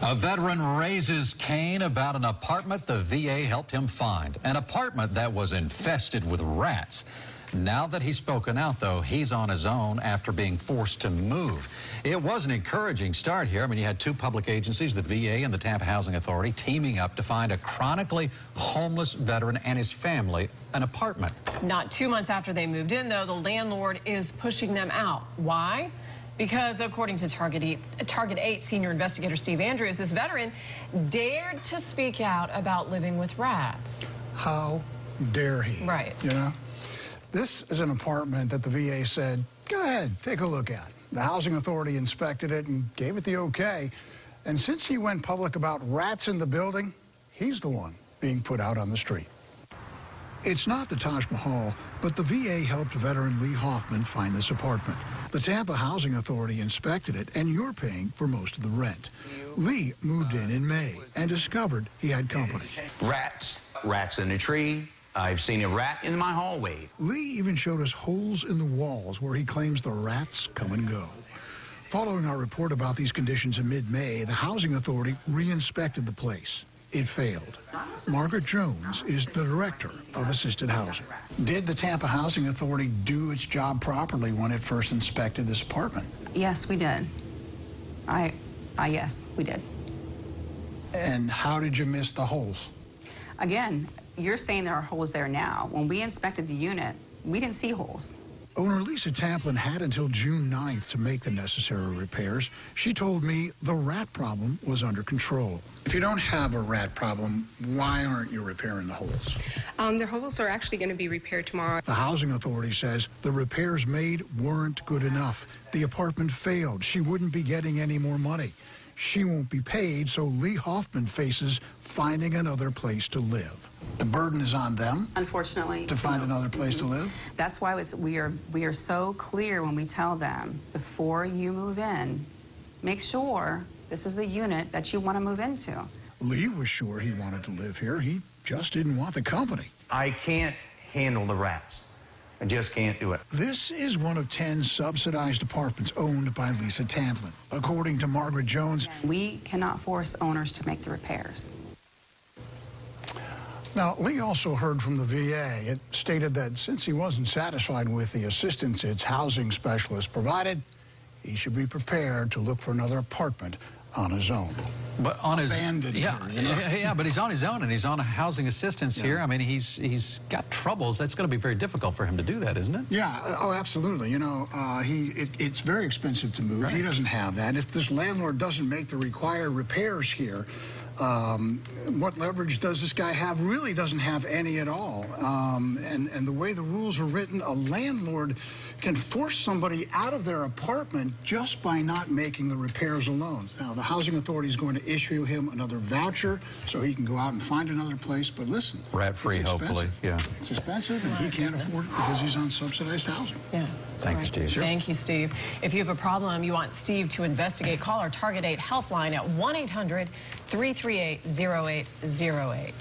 A veteran raises Cain about an apartment the VA helped him find. An apartment that was infested with rats. Now that he's spoken out, though, he's on his own after being forced to move. It was an encouraging start here. I mean, you had two public agencies, the VA and the Tampa Housing Authority, teaming up to find a chronically homeless veteran and his family an apartment. Not 2 months after they moved in, though, the landlord is pushing them out. Why? Because according to Target 8 senior investigator Steve Andrews, this veteran dared to speak out about living with rats. How dare he? Right. You know? This is an apartment that the VA said, go ahead, take a look at. The Housing Authority inspected it and gave it the okay. And since he went public about rats in the building, he's the one being put out on the street. It's not the Taj Mahal, but the VA helped veteran Lee Hoffman find this apartment. The Tampa Housing Authority inspected it, and you're paying for most of the rent. Lee moved in May and discovered he had company. Rats in a tree. I've seen a rat in my hallway. Lee even showed us holes in the walls where he claims the rats come and go. Following our report about these conditions in mid-May, the Housing Authority re-inspected the place. It failed. Margaret Jones is the director of assisted housing. Did the Tampa Housing Authority do its job properly when it first inspected this apartment? Yes, we did. Yes, we did. And how did you miss the holes? Again, you're saying there are holes there now. When we inspected the unit, we didn't see holes. Owner Lisa Tamplin had until June 9th to make the necessary repairs. She told me the rat problem was under control. If you don't have a rat problem, why aren't you repairing the holes? The holes are actually going to be repaired tomorrow. The Housing Authority says the repairs made weren't good enough. The apartment failed. She wouldn't be getting any more money. She won't be paid, so Lee Hoffman faces finding another place to live. The burden is on them? Unfortunately. To find another place to live? That's why we are so clear when we tell them, before you move in, make sure this is the unit that you want to move into. Lee was sure he wanted to live here. He just didn't want the company. I can't handle the rats. I just can't do it. This is one of 10 subsidized apartments owned by Lisa Tamplin. According to Margaret Jones, we cannot force owners to make the repairs. Now, Lee also heard from the VA. It stated that since he wasn't satisfied with the assistance its housing specialist provided, he should be prepared to look for another apartment on his own. But on Abandoned his here, you know? yeah, but he's on his own and he's on a housing assistance here. I mean, he's got troubles. That's going to be very difficult for him to do that, isn't it? Yeah. Oh, absolutely. You know, it's very expensive to move. Right. He doesn't have that. If this landlord doesn't make the required repairs here, what leverage does this guy have? Really doesn't have any at all. And the way the rules are written, a landlord can force somebody out of their apartment just by not making the repairs alone. Now, the Housing Authority is going to issue him another voucher so he can go out and find another place. But listen, rat-free, hopefully. Yeah. It's expensive, and he can't afford it because he's on subsidized housing. Yeah. Thank you, Steve. Sure. Thank you, Steve. If you have a problem you want Steve to investigate, call our Target 8 helpline at 1-800-338-0808.